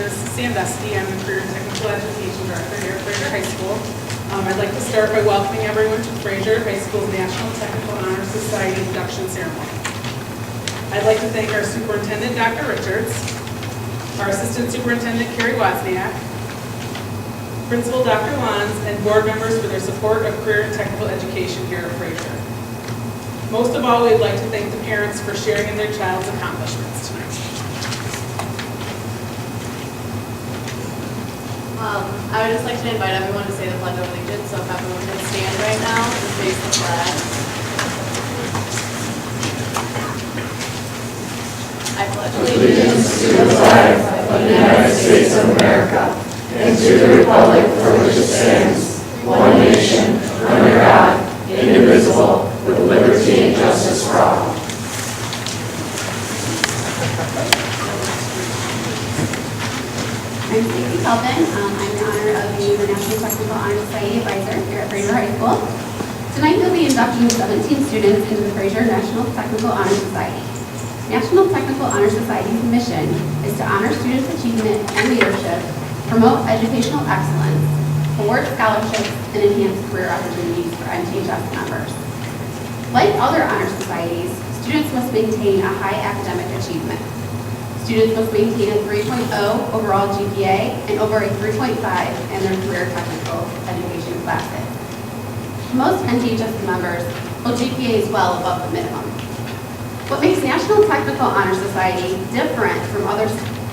is Sam Dusty. I'm the Career and Technical Education Director here at Fraser High School. I'd like to start by welcoming everyone to Fraser High School's National Technical Honor Society induction ceremony. I'd like to thank our Superintendent, Dr. Richards, our Assistant Superintendent, Carrie Wozniak, Principal Dr. Wands, and board members for their support of career and technical education here at Fraser. Most of all, we'd like to thank the parents for sharing in their child's accomplishments tonight. I would just like to invite everyone to say the Pledge of Allegiance, so if everyone can stand right now and face the flag. I pledge allegiance to the flag of the United States of America and to the republic for which it stands, one nation, under God, indivisible, with liberty and justice for all. I'm Stacey Kelvin. I'm in honor of being the National Technical Honor Society Advisor here at Fraser High School. Tonight we'll be inducting 17 students into the Fraser National Technical Honor Society. National Technical Honor Society's mission is to honor students' achievement and leadership, promote educational excellence, award scholarships, and enhance career opportunities for NTHS members. Like other honor societies, students must maintain a high academic achievement. Students must maintain a 3.0 overall GPA and over a 3.5 in their career technical education classes. Most NTHS members hold GPAs well above the minimum. What makes National Technical Honor Society different from other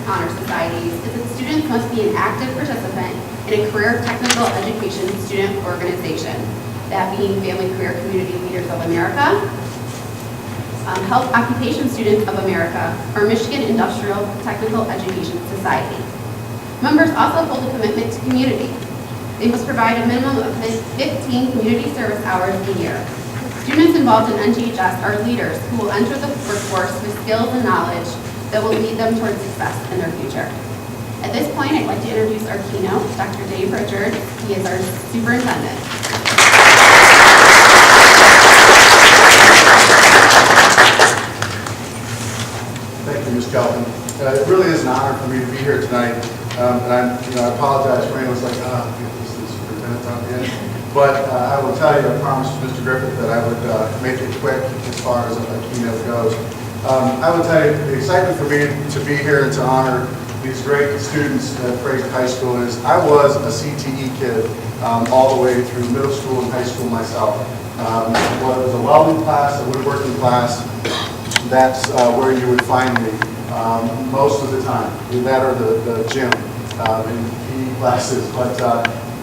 honor societies is that students must be an active participant in a career technical education student organization, that being Family Career Community Leaders of America, Health Occupation Students of America, or Michigan Industrial Technical Education Society. Members also hold a commitment to community. They must provide a minimum of 15 community service hours a year. Students involved in NTHS are leaders who will enter the workforce with skills and knowledge that will lead them towards success in their future. At this point, I'd like to introduce our keynote, Dr. Dave Richards. He is our superintendent. Thank you, Ms. Kelvin. It really is an honor for me to be here tonight. And I apologize. Raina was like, this is the superintendent's on the end. But I will tell you, I promised Mr. Griffith that I would make it quick as far as a keynote goes. I would tell you, the excitement for me to be here and to honor these great students at Fraser High School is I was a CTE kid all the way through middle school and high school myself. Whether it was a welding class, a woodworking class, that's where you would find me most of the time. That or the gym in PE classes. But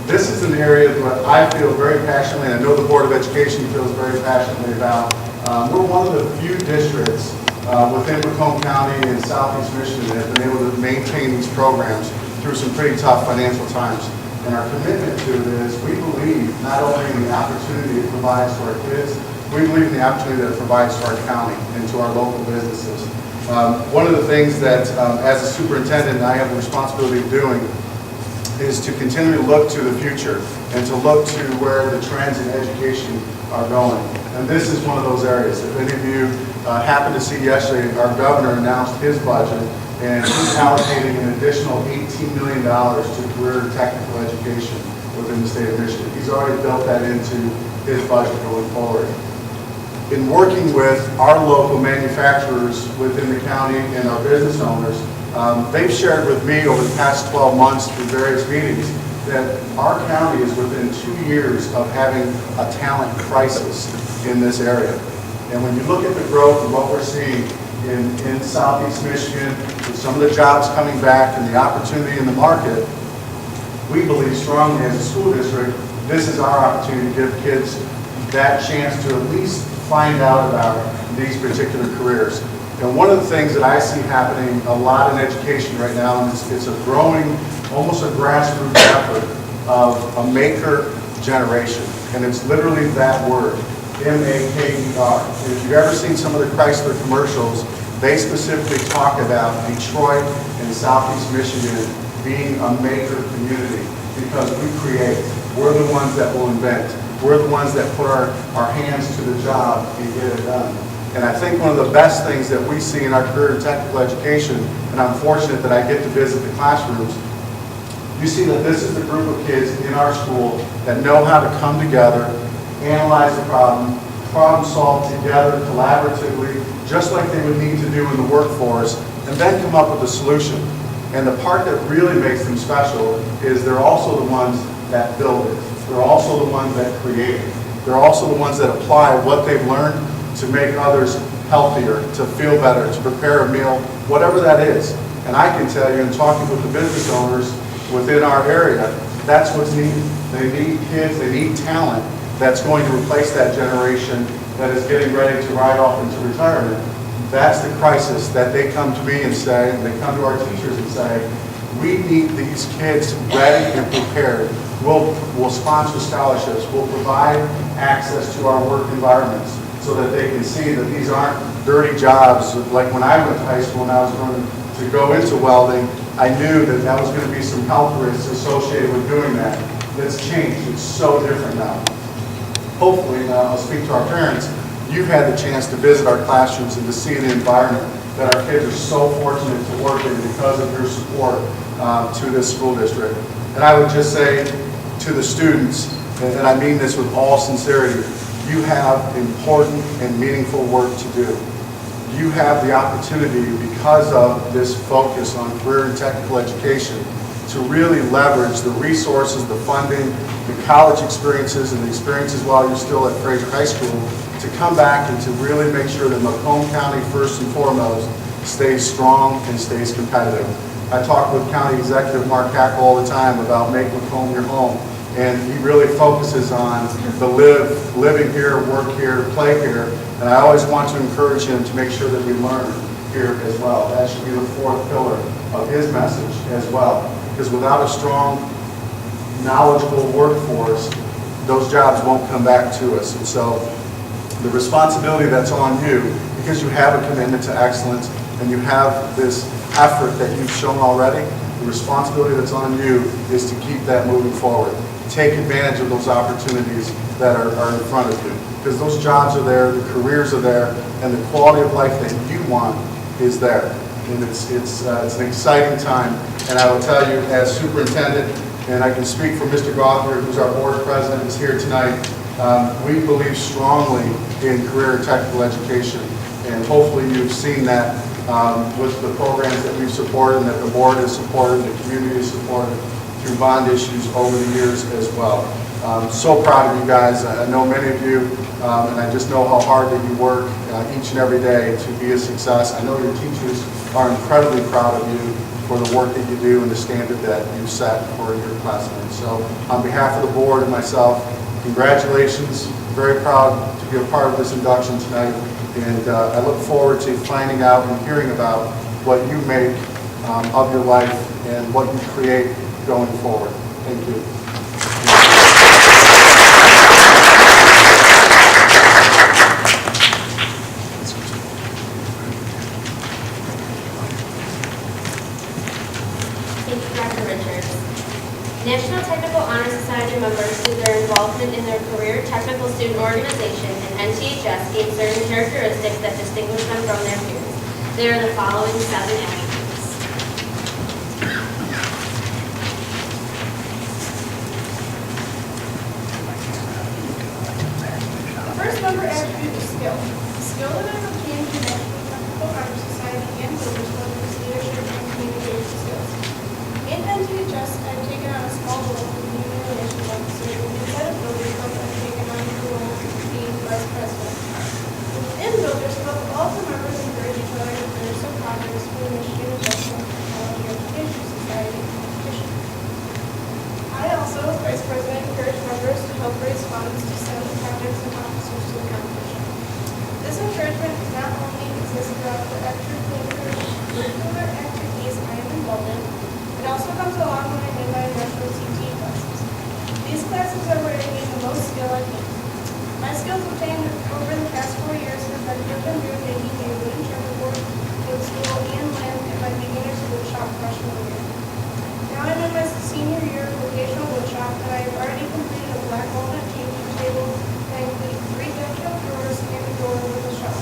this is an area that I feel very passionately, and I know the Board of Education feels very passionately about. We're one of the few districts within Macomb County and Southeast Michigan that have been able to maintain these programs through some pretty tough financial times. And our commitment to this, we believe not only in the opportunity it provides to our kids, we believe in the opportunity that it provides to our county and to our local businesses. One of the things that, as a superintendent, I have the responsibility of doing is to continually look to the future and to look to where the trends in education are going. And this is one of those areas. If any of you happened to see yesterday, our governor announced his budget, and he's allocating an additional $18 million to career and technical education within the state of Michigan. He's already built that into his budget going forward. In working with our local manufacturers within the county and our business owners, they've shared with me over the past 12 months through various meetings that our county is within 2 years of having a talent crisis in this area. And when you look at the growth of what we're seeing in Southeast Michigan, with some of the jobs coming back and the opportunity in the market, we believe strongly as a school district, this is our opportunity to give kids that chance to at least find out about these particular careers. And one of the things that I see happening a lot in education right now, and it's a growing, almost a grassroots effort of a maker generation. And it's literally that word, M-A-K-E-R. And if you've ever seen some of the Chrysler commercials, they specifically talk about Detroit and Southeast Michigan being a maker community because we create. We're the ones that will invent. We're the ones that put our hands to the job and get it done. And I think one of the best things that we see in our career and technical education, and I'm fortunate that I get to visit the classrooms, you see that this is the group of kids in our school that know how to come together, analyze the problem solve together collaboratively, just like they would need to do in the workforce, and then come up with a solution. And the part that really makes them special is they're also the ones that build it. They're also the ones that create it. They're also the ones that apply what they've learned to make others healthier, to feel better, to prepare a meal, whatever that is. And I can tell you, in talking with the business owners within our area, that's what's needed. They need kids, they need talent that's going to replace that generation that is getting ready to ride off into retirement. That's the crisis that they come to me and say, and they come to our teachers and say, we need these kids ready and prepared. We'll sponsor scholarships. We'll provide access to our work environments so that they can see that these aren't dirty jobs. Like when I went to high school and I was going to go into welding, I knew that that was going to be some health risks associated with doing that. That's changed. It's so different now. Hopefully, I'll speak to our parents, you've had the chance to visit our classrooms and to see the environment that our kids are so fortunate to work in because of your support to this school district. And I would just say to the students, and I mean this with all sincerity, you have important and meaningful work to do. You have the opportunity, because of this focus on career and technical education, to really leverage the resources, the funding, the college experiences, and the experiences while you're still at Fraser High School, to come back and to really make sure that Macomb County, first and foremost, stays strong and stays competitive. I talk with County Executive Mark Hackle all the time about make Macomb your home, and he really focuses on the living here, work here, play here, and I always want to encourage him to make sure that we learn here as well. That should be the fourth pillar of his message as well. Because without a strong, knowledgeable workforce, those jobs won't come back to us. And so the responsibility that's on you, because you have a commitment to excellence and you have this effort that you've shown already, the responsibility that's on you is to keep that moving forward. Take advantage of those opportunities that are in front of you. Because those jobs are there, the careers are there, and the quality of life that you want is there. And it's an exciting time. And I will tell you, as superintendent, and I can speak for Mr. Gawther, who's our board president, is here tonight, we believe strongly in career and technical education. And hopefully you've seen that with the programs that we've supported and that the board has supported, the community has supported through bond issues over the years as well. So proud of you guys. I know many of you, and I just know how hard that you work each and every day to be a success. I know your teachers are incredibly proud of you for the work that you do and the standard that you set for your classmates. So on behalf of the board and myself, congratulations. Very proud to be a part of this induction tonight. And I look forward to finding out and hearing about what you make of your life and what you create going forward. Thank you. National Technical Honor Society members, through their involvement in their career technical student organization and NTHS, gain certain characteristics that distinguish them from their peers. They are the following 7 attributes. The first member attribute is skill. The skill that I've obtained through National Technical Honor Society and Silverstone is leadership and communication skills. In NTHS, I've taken on a small role as the human relations officer, and inside of Builders Club, I've taken on the role of being vice president. Within Builders Club, all the members encourage each other to finish some projects for the Michigan Industrial Technology Education Society competition. I also, as vice president, encourage members to help raise funds to send the projects and officers to the competition. This encouragement does not only consist of the extracurricular activities I am involved in, it also comes along when I'm in my national CT classes. These classes are where I gain the most skill I can. My skills obtained over the past 4 years have been driven through making a wooden checkerboard in school and land in my beginner's woodshop freshman year. Now I'm in my senior year of vocational woodshop, and I have already completed a black walnut changing table that includes 3 gunshot drawers and a door with a shelf.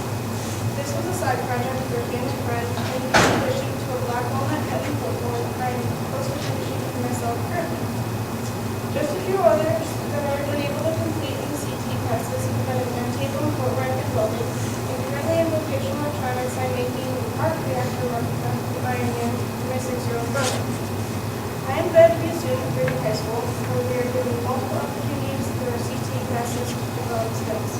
where we are given multiple opportunities through our CT classes to develop skills.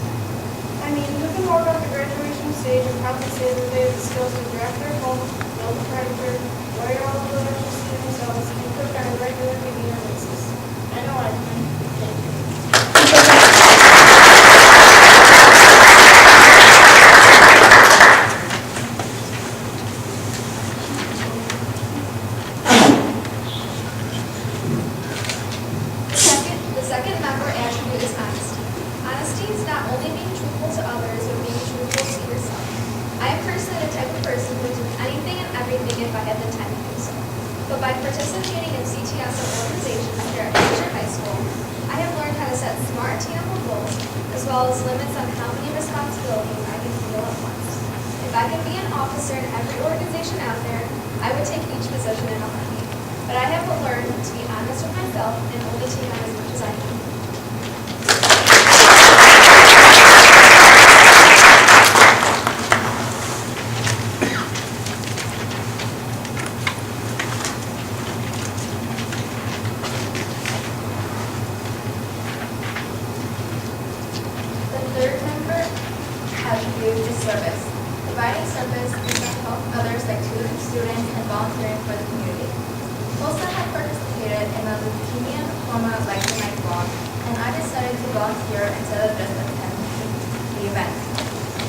I mean, who can walk off the graduation stage and proudly say that they have the skills to draft their home, build a furniture, wire all of the electricity themselves, and cook on a regular regular basis? I know I can. Thank you. The second member attribute is honesty. Honesty is not only being truthful to others, but being truthful to yourself. I am personally the type of person who would do anything and everything if I had the time to do so. But by participating in CTSO organizations here at Fraser High School, I have learned how to set smart, attainable goals, as well as limits on how many responsibilities I can handle at once. If I could be an officer in every organization out there, I would take each position in a heartbeat. But I have learned to be honest with myself and only take on as much as I can. The third member attribute is service. Providing service is to help others like tutoring students and volunteering for the community. Most of them have participated in a leukemia diploma lecture night blog, and I decided to volunteer instead of just attending the event.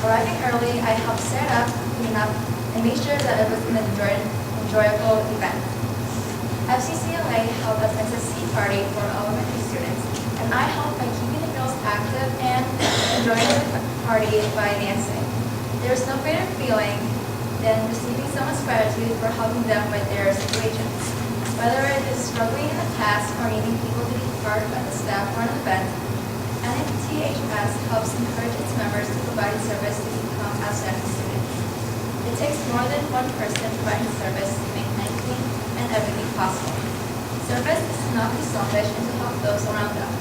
Arriving early, I helped set up, clean up, and make sure that it was an enjoyable event. FCCLA held a fantasy party for elementary students, and I helped by keeping the girls active and enjoying the party by dancing. There is no greater feeling than receiving someone's gratitude for helping them with their situations. Whether it is struggling in a task or needing people to be part of the staff or an event, NTHS helps encourage its members to provide service to become outstanding students. It takes more than one person providing service to make anything and everything possible. Service is to not be selfish and to help those around them.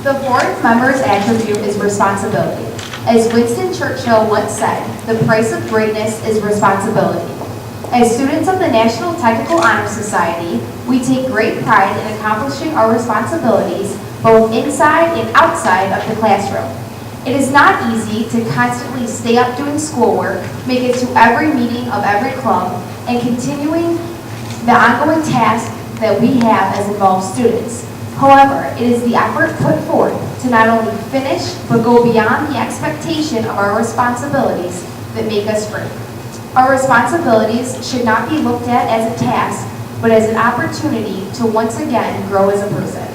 The fourth member's attribute is responsibility. As Winston Churchill once said, the price of greatness is responsibility. As students of the National Technical Honor Society, we take great pride in accomplishing our responsibilities both inside and outside of the classroom. It is not easy to constantly stay up doing schoolwork, make it to every meeting of every club, and continuing the ongoing task that we have as involved students. However, it is the effort put forth to not only finish, but go beyond the expectation of our responsibilities that make us great. Our responsibilities should not be looked at as a task, but as an opportunity to once again grow as a person.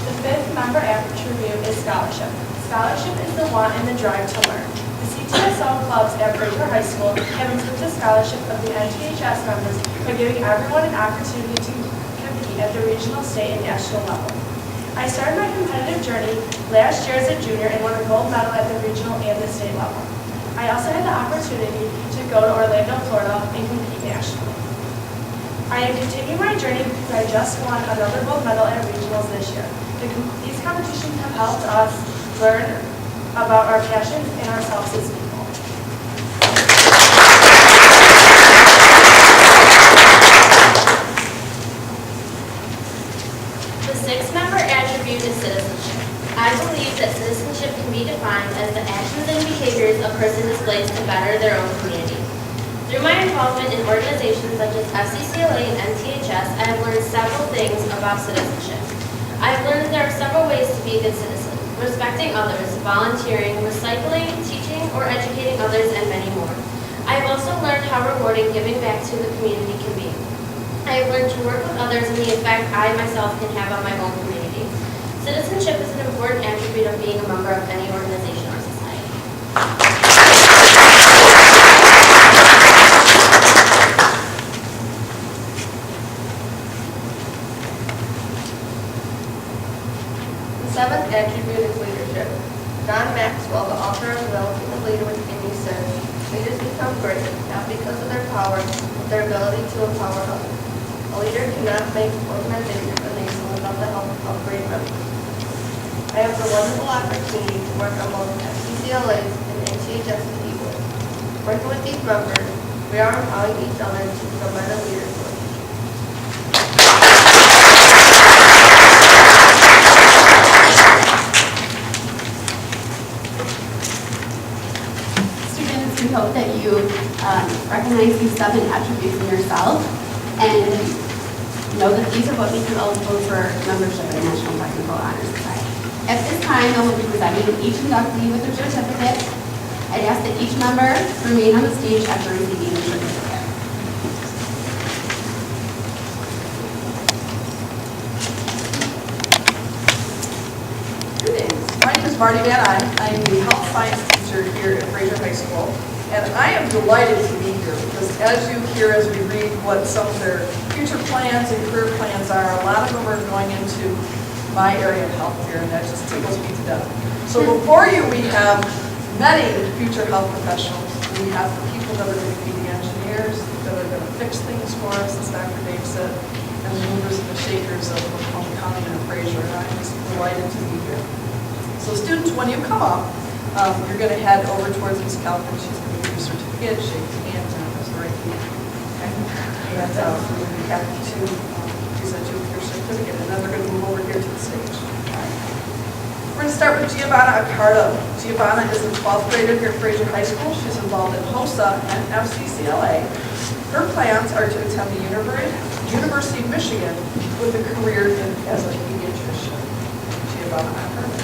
The fifth member attribute is scholarship. Scholarship is the want and the drive to learn. The CTSO clubs at Fraser High School have improved the scholarship of the NTHS members by giving everyone an opportunity to compete at the regional, state, and national level. I started my competitive journey last year as a junior and won a gold medal at the regional and the state level. I also had the opportunity to go to Orlando, Florida, and compete nationally. I am continuing my journey because I just won another gold medal at regionals this year. These competitions have helped us learn about our passions and ourselves as people. The sixth member attribute is citizenship. I believe that citizenship can be defined as the actions and behaviors a person displays to better their own community. Through my involvement in organizations such as FCCLA and NTHS, I have learned several things about citizenship. I have learned that there are several ways to be a good citizen: respecting others, volunteering, recycling, teaching, or educating others, and many more. I have also learned how rewarding giving back to the community can be. I have learned to work with others and the effect I myself can have on my own community. Citizenship is an important attribute of being a member of any organization or society. The seventh attribute is leadership. John Maxwell, the author of The Ultimate Leader Within You, says, leaders become great not because of their power, but their ability to empower others. A leader cannot make organizations amazing without the help of great members. I have the wonderful opportunity to work on both FCCLAs and NTHS people. Working with these members, we are empowering each other to become better leaders for the future. Students, we hope that you recognize these 7 attributes in yourself and know that these are what makes you eligible for membership in the National Technical Honor Society. At this time, I will be presenting each inductee with their certificate. I'd ask that each member remain on the stage after receiving the certificate. Greetings. My name is Marty Van Eyck. I'm the health science teacher here at Fraser High School. And I am delighted to be here because as you hear, as we read what some of their future plans and career plans are, a lot of them are going into my area of healthcare, and that just tickles me to death. So before you, we have many future health professionals. We have the people that are going to be the engineers, that are going to fix things for us, as Dr. Dave said, and the movers and the shakers of Macomb County and Fraser, and I'm just delighted to be here. So students, when you come up, you're going to head over towards Ms. Calvin. She's going to give you a certificate, shake your hands, and that's the right thing. Okay? And we're going to be happy to present you with your certificate, and then we're going to move over here to the stage. We're going to start with Giovanna Accardo. Giovanna is a 12th grader here at Fraser High School. She's involved in HOSA and FCCLA. Her plans are to attend the University of Michigan with a career as a pediatrician. Giovanna Accardo.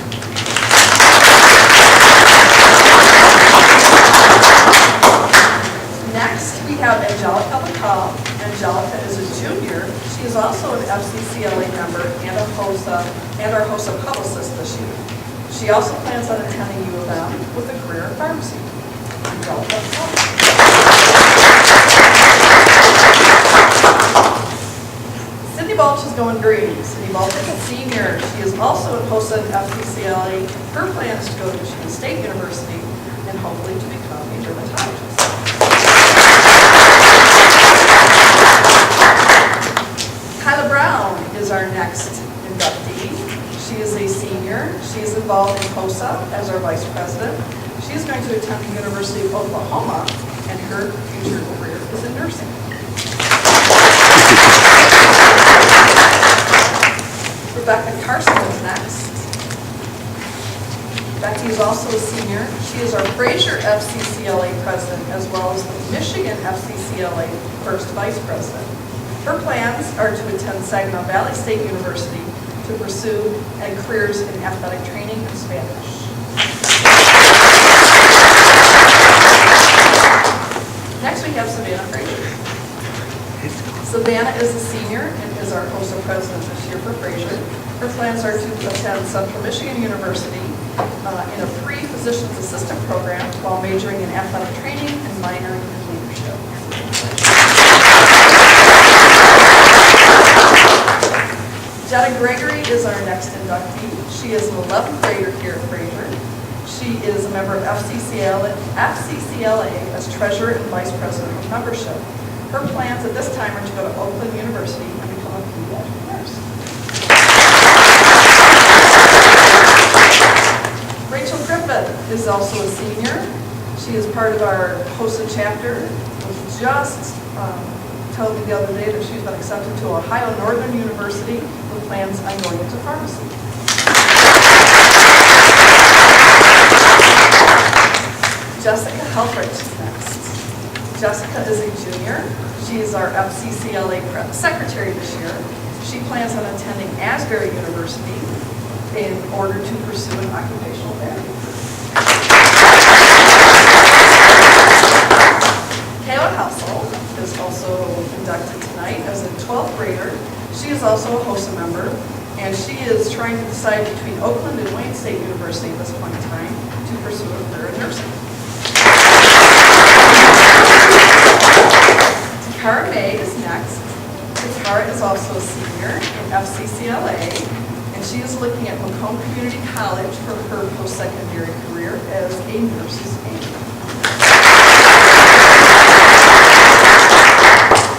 Next, we have Angelica McCall. Angelica is a junior. She is also an FCCLA member and a HOSA and our HOSA publicist this year. She also plans on attending U of M with a career in pharmacy. Angelica McCall. Cindy Balch is going green. Cindy Balch is a senior. She is also in HOSA and FCCLA. Her plan is to go to Michigan State University and hopefully to become a dermatologist. Kyla Brown is our next inductee. She is a senior. She is involved in HOSA as our vice president. She is going to attend the University of Oklahoma, and her future career is in nursing. Rebecca Carson is next. Becky is also a senior. She is our Fraser FCCLA president as well as the Michigan FCCLA first vice president. Her plans are to attend Saginaw Valley State University to pursue careers in athletic training and Spanish. Next we have Savannah Fraser. Savannah is a senior and is our HOSA president this year for Fraser. Her plans are to attend Central Michigan University in a pre-physician's assistant program while majoring in athletic training and minoring in leadership. Jenna Gregory is our next inductee. She is an 11th grader here at Fraser. She is a member of FCCLA as treasurer and vice president of membership. Her plans at this time are to go to Oakland University and become a pediatric nurse. Rachel Griffith is also a senior. She is part of our HOSA chapter. Was just told me the other day that she's been accepted to Ohio Northern University with plans on going into pharmacy. Jessica Helfrich is next. Jessica is a junior. She is our FCCLA secretary this year. She plans on attending Asbury University in order to pursue an occupational therapy. Kayla Household is also inducted tonight as a 12th grader. She is also a HOSA member, and she is trying to decide between Oakland and Wayne State University at this point in time to pursue a career in nursing. Takara May is next. Takara is also a senior in FCCLA, and she is looking at Macomb Community College for her post-secondary career as a nurse's aide.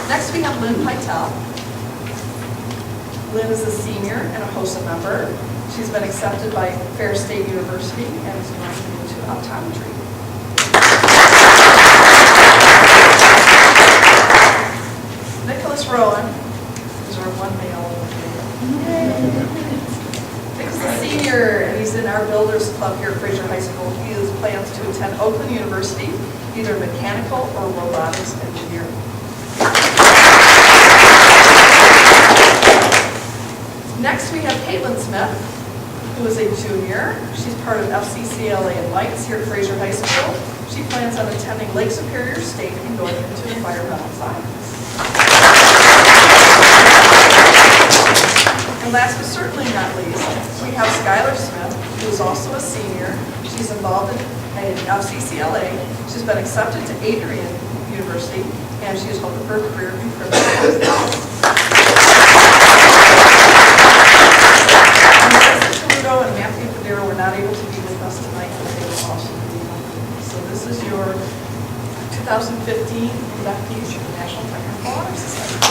Next we have Lynn Pytel. Lynn is a senior and a HOSA member. She's been accepted by Fair State University and is going into optometry. Nicholas Rowan is our one male. Nick is a senior and he's in our Builders Club here at Fraser High School. He has plans to attend Oakland University, either mechanical or robotics engineering. Next, we have Caitlin Smith, who is a junior. She's part of FCCLA and Lights here at Fraser High School. She plans on attending Lake Superior State and going into environmental science. And last but certainly not least, we have Skylar Smith, who is also a senior. She's involved in FCCLA. She's been accepted to Adrian University, and she is hoping for a career in criminal justice. And Matthew Padero were not able to be with us tonight, but they will also be. So this is your 2015 inductees from the National Technical Honor Society.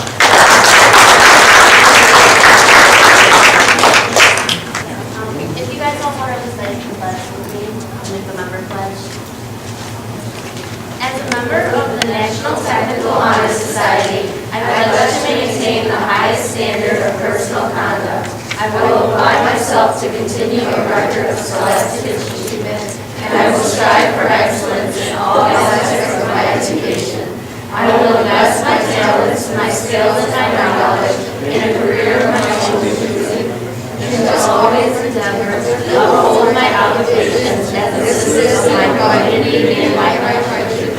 If you guys all want to recite the pledge with me, I'll make the member pledge. As a member of the National Technical Honor Society, I pledge to maintain the highest standard of personal conduct. I will apply myself to continue a record of scholastic achievement, and I will strive for excellence in all aspects of my education. I will invest my talents, my skills, and my knowledge in a career of my own choosing, and to always endeavor to uphold my obligations as a citizen of my community and my country.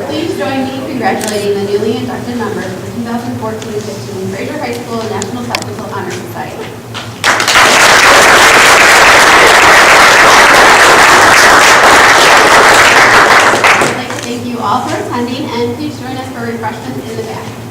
Please join me in congratulating the newly inducted members of the 2014-15 Fraser High School National Technical Honor Society. I'd like to thank you all for attending, and please join us for refreshments in the back.